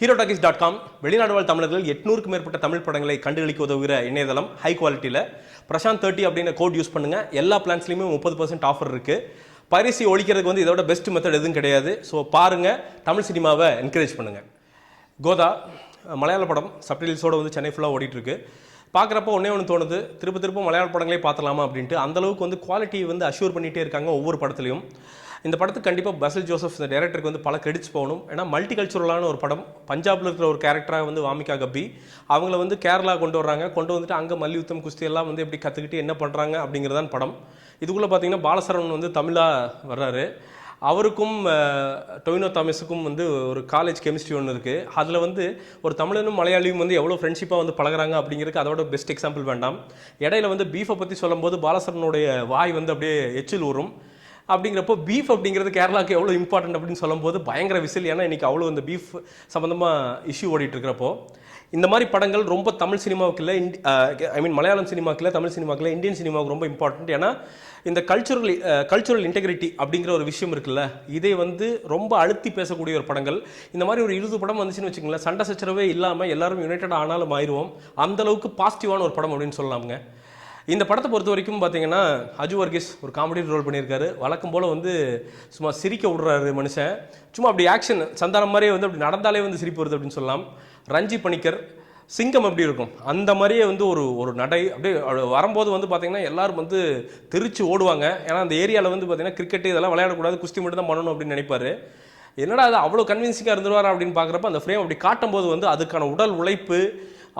herotalkies.com வெளிநாடு வாழ் தமிழர்கள் 800க்கும் மேற்பட்ட தமிழ் படங்களை கண்டுகளிக்க உதவுகிற இணையதளம். ஹை குவாலிட்டியில் பிரசாந்த் 30 அப்படின்ற கோட் யூஸ் பண்ணுங்கள். எல்லா பிளான்ஸ்லையுமே 30% ஆஃபர் இருக்குது. பைரசி ஒழிக்கிறதுக்கு வந்து இதோட பெஸ்ட் மெத்தட் எதுவும் கிடையாது. ஸோ பாருங்கள், தமிழ் சினிமாவை என்கரேஜ் பண்ணுங்கள். கோதா மலையாள படம் சப்டைட்டில்ஸோடு வந்து சென்னை ஃபுல்லாக ஓடிட்டுருக்கு. பார்க்குறப்போ ஒன்று தோணுது, திரும்ப மலையாள படங்களே பார்த்துலாமா அப்படின்ட்டு. அந்தளவுக்கு வந்து குவாலிட்டி வந்து அஷ்யூர் பண்ணிகிட்டே இருக்காங்க ஒவ்வொரு படத்துலையும். இந்த படத்துக்கு கண்டிப்பாக பசில் ஜோசப் இந்த டைரக்டருக்கு வந்து பல கிரெடிட்ஸ் போகணும். ஏன்னா மல்டி கல்ச்சுரலான ஒரு படம். பஞ்சாபில் இருக்கிற ஒரு கேரக்டராக வந்து வாமிகா கப்பி அவங்கள வந்து கேரளா கொண்டு வர்றாங்க. கொண்டு வந்துட்டு அங்கே மல்யுத்தம் குஸ்தி எல்லாம் வந்து எப்படி கற்றுக்கிட்டு என்ன பண்ணுறாங்க அப்படிங்கிறதான் படம். இதுக்குள்ளே பார்த்தீங்கன்னா பாலசரவணன் வந்து தமிழாக வர்றாரு. அவருக்கும் டொவினோ தாமஸுக்கும் வந்து ஒரு காலேஜ் கெமிஸ்ட்ரி ஒன்று இருக்குது. அதில் வந்து ஒரு தமிழனும் மலையாளியும் வந்து எவ்வளோ ஃப்ரெண்ட்ஷிப்பாக வந்து பழகிறாங்க அப்படிங்கிறதுக்கு அதோட பெஸ்ட் எக்ஸாம்பிள் வேண்டாம். இடையில வந்து பீஃபை பற்றி சொல்லும்போது பாலசரனுடைய வாய் வந்து அப்படியே எச்சில் ஊறும். அப்படிங்கிறப்போ பீஃப் அப்படிங்கிறது கேரளாவுக்கு எவ்வளோ இம்பார்ட்டன்ட் அப்படின்னு சொல்லும்போது பயங்கர விசில். ஏன்னா இன்றைக்கி அவ்வளோ இந்த பீஃப் சம்மந்தமாக இஷ்யூ ஓடிட்டுருக்கிறப்போ இந்த மாதிரி படங்கள் ரொம்ப தமிழ் சினிமாவுக்கு இல்லை, மலையாளம் சினிமாவுக்கு இல்லை, தமிழ் சினிமாவுக்கு இல்லை, இந்தியன் சினிமாவுக்கு ரொம்ப இம்பார்ட்டன்ட். ஏன்னா இந்த கல்ச்சுரல் இன்டெகிரிட்டி அப்படிங்கிற ஒரு விஷயம் இருக்குல்ல, இதை வந்து ரொம்ப அழுத்தி பேசக்கூடிய ஒரு படங்கள். இந்த மாதிரி ஒரு 20 படம் வந்துச்சுன்னு வச்சுக்கோங்களேன், சண்டை சச்சரவே இல்லாமல் எல்லாரும் யுனைடட் ஆனாலும் ஆயிடுவோம். அந்தளவுக்கு பாசிட்டிவான ஒரு படம் அப்படின்னு சொல்லலாமுங்க. இந்த படத்தை பொறுத்த வரைக்கும் பார்த்தீங்கன்னா அஜு வர்கீஸ் ஒரு காமெடி ரோல் பண்ணியிருக்காரு. வழக்கம் போல் வந்து சும்மா சிரிக்க விடுறாரு மனுஷன். சும்மா அப்படி ஆக்ஷன் சந்தானம் மாதிரியே வந்து அப்படி நடந்தாலே வந்து சிரிப்பு வருது அப்படின்னு சொல்லலாம். ரஞ்சி பணிக்கர் சிங்கம் எப்படி இருக்கும் அந்த மாதிரியே வந்து ஒரு நடை அப்படியே வரும்போது வந்து பார்த்திங்கன்னா எல்லோரும் வந்து தெரிச்சு ஓடுவாங்க. ஏன்னா அந்த ஏரியாவில் வந்து பார்த்திங்கன்னா கிரிக்கெட்டு இதெல்லாம் விளையாடக்கூடாது, குஸ்தி மட்டும் தான் பண்ணணும் அப்படின்னு நினைப்பார். என்னடா அது அவ்வளோ கன்வின்சிங்காக இருந்துருவார் அப்படின்னு பார்க்குறப்ப அந்த ஃப்ரேம் அப்படி காட்டும்போது வந்து அதுக்கான உடல் உழைப்பு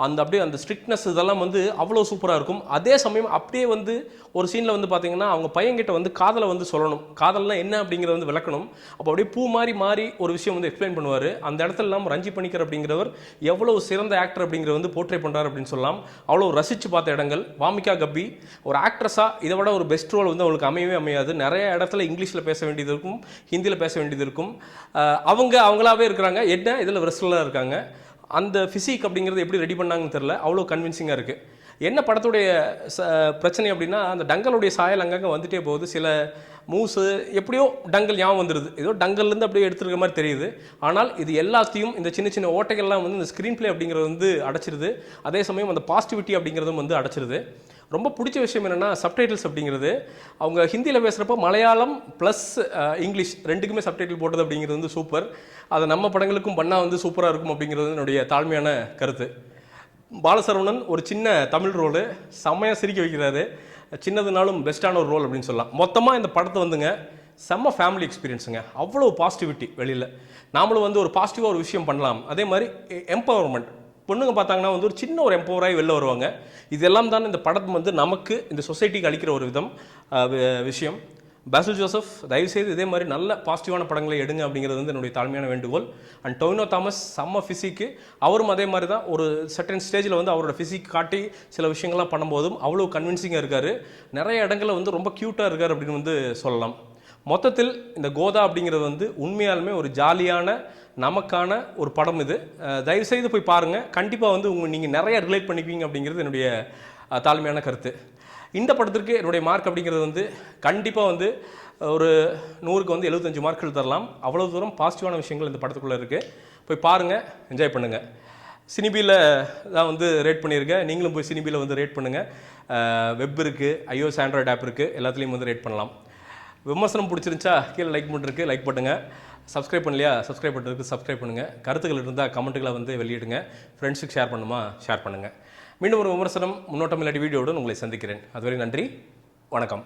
அப்படியே அந்த ஸ்ட்ரிக்ட்னஸ் இதெல்லாம் வந்து அவ்வளோ சூப்பராக இருக்கும். அதே சமயம் அப்படியே வந்து ஒரு சீனில் வந்து பார்த்திங்கன்னா அவங்க பையன்கிட்ட வந்து காதலை வந்து சொல்லணும், காதல்னால் என்ன அப்படிங்கிறத வந்து விளக்கணும். அப்போ அப்படியே பூ மாறி ஒரு விஷயம் வந்து எக்ஸ்பிளைன் பண்ணுவார். அந்த இடத்துல நம்ம ரஞ்சி பணிக்கர் அப்படிங்கிறவர் எவ்வளோ சிறந்த ஆக்டர் அப்படிங்கிற வந்து போர்ட்ரே பண்ணுறாரு அப்படின்னு சொல்லலாம். அவ்வளோ ரசித்து பார்த்த இடங்கள். வாமிகா கப்பி ஒரு ஆக்ட்ரஸாக இதை விட ஒரு பெஸ்ட் ரோல் வந்து அவங்களுக்கு அமையாது. நிறைய இடத்துல இங்கிலீஷில் பேச வேண்டியது இருக்கும், ஹிந்தியில் பேச வேண்டியது இருக்கும். அவங்களாவே இருக்கிறாங்க, என்ன இதில் ரெஸ்லராக இருக்காங்க. அந்த ஃபிசிக் அப்படிங்கிறது எப்படி ரெடி பண்ணாங்கன்னு தெரில, அவ்வளோ கன்வின்சிங்காக இருக்குது. என்ன படத்துடைய பிரச்சனை அப்படின்னா அந்த டங்கலுடைய சாயல் அங்கங்கே வந்துட்டே போகுது. சில மூவ்ஸு எப்படியோ டங்கல் ஞாபகம் வந்துடுது, ஏதோ டங்கல்லேருந்து அப்படியே எடுத்துருக்க மாதிரி தெரியுது. ஆனால் இது எல்லாத்தையும் இந்த சின்ன ஓட்டைகள்லாம் வந்து இந்த ஸ்க்ரீன் பிளே அப்படிங்கிறது வந்து அடைச்சிருது. அதே சமயம் அந்த பாசிட்டிவிட்டி அப்படிங்கிறதும் வந்து அடைச்சிருது. ரொம்ப பிடிச்ச விஷயம் என்னென்னா சப்டைட்டில்ஸ் அப்படிங்கிறது. அவங்க ஹிந்தியில் பேசுகிறப்போ மலையாளம் ப்ளஸ் இங்கிலீஷ் ரெண்டுக்குமே சப்டைட்டில் போட்டது அப்படிங்கிறது வந்து சூப்பர். அதை நம்ம படங்களுக்கும் பண்ணால் வந்து சூப்பராக இருக்கும் அப்படிங்கிறது என்னுடைய தாழ்மையான கருத்து. பாலசரவணன் ஒரு சின்ன தமிழ் ரோலு செம்மையாக சிரிக்க வைக்கிறாரு. சின்னதுனாலும் பெஸ்ட்டான ஒரு ரோல் அப்படின்னு சொல்லலாம். மொத்தமாக இந்த படத்தை வந்துங்க செம்ம ஃபேமிலி எக்ஸ்பீரியன்ஸுங்க. அவ்வளோ பாசிட்டிவிட்டி வெளியில். நாமளும் வந்து ஒரு பாசிட்டிவாக ஒரு விஷயம் பண்ணலாம். அதே மாதிரி எம்பவர்மெண்ட் பொண்ணுங்க பார்த்தாங்கன்னா வந்து ஒரு சின்ன ஒரு எம்பவராகி வெளில வருவாங்க. இதெல்லாம் தான் இந்த படம் வந்து நமக்கு இந்த சொசைட்டிக்கு அளிக்கிற ஒரு விஷயம். பசில் ஜோசப் தயவுசெய்து இதே மாதிரி நல்ல பாசிட்டிவான படங்களை எடுங்க அப்படிங்கிறது வந்து என்னுடைய தாழ்மையான வேண்டுகோள். அண்ட் டொவினோ தாமஸ் செம்ம ஃபிசிக்கு. அவரும் அதே மாதிரி தான் ஒரு சர்டன் ஸ்டேஜில் வந்து அவரோட ஃபிசிக் காட்டி சில விஷயங்கள்லாம் பண்ணும்போதும் அவ்வளோ கன்வின்சிங்காக இருக்கார். நிறைய இடங்களில் வந்து ரொம்ப க்யூட்டாக இருக்கார் அப்படின்னு வந்து சொல்லலாம். மொத்தத்தில் இந்த கோதா அப்படிங்கிறது வந்து உண்மையாலுமே ஒரு ஜாலியான நமக்கான ஒரு படம். இது தயவுசெய்து போய் பாருங்கள். கண்டிப்பாக வந்து நீங்கள் நிறைய ரிலேட் பண்ணிக்குவீங்க அப்படிங்கிறது என்னுடைய தாழ்மையான கருத்து. இந்த படத்திற்கு என்னுடைய மார்க் அப்படிங்கிறது வந்து கண்டிப்பாக வந்து ஒரு 100க்கு வந்து 75 மார்க்குகள் தரலாம். அவ்வளோ தூரம் பாசிட்டிவான விஷயங்கள் இந்த படத்துக்குள்ளே இருக்குது. போய் பாருங்கள், என்ஜாய் பண்ணுங்கள். சினிபியில் தான் வந்து ரேட் பண்ணியிருக்கேன். நீங்களும் போய் சினிபியில் வந்து ரேட் பண்ணுங்கள். வெப் இருக்குது, iOS ஆண்ட்ராய்டு ஆப் இருக்குது, எல்லாத்துலேயும் வந்து ரேட் பண்ணலாம். விமர்சனம் பிடிச்சிருந்துச்சா கீழே லைக் பண்ணுறதுக்கு லைக் பண்ணுங்கள். சப்ஸ்கிரைப் பண்ணலையா சப்ஸ்கிரைப் பண்ணுறதுக்கு சப்ஸ்கிரைப் பண்ணுங்கள். கருத்துக்கள் இருந்தால் கமெண்ட்டுகளை வந்து வெளியிடுங்க. ஃப்ரெண்ட்ஸுக்கு ஷேர் பண்ணுமா ஷேர் பண்ணுங்கள். மீண்டும் ஒரு விமர்சனம் முன்னோட்டம் இல்லாட்டி வீடியோவுடன் உங்களை சந்திக்கிறேன். அதுவரை நன்றி, வணக்கம்.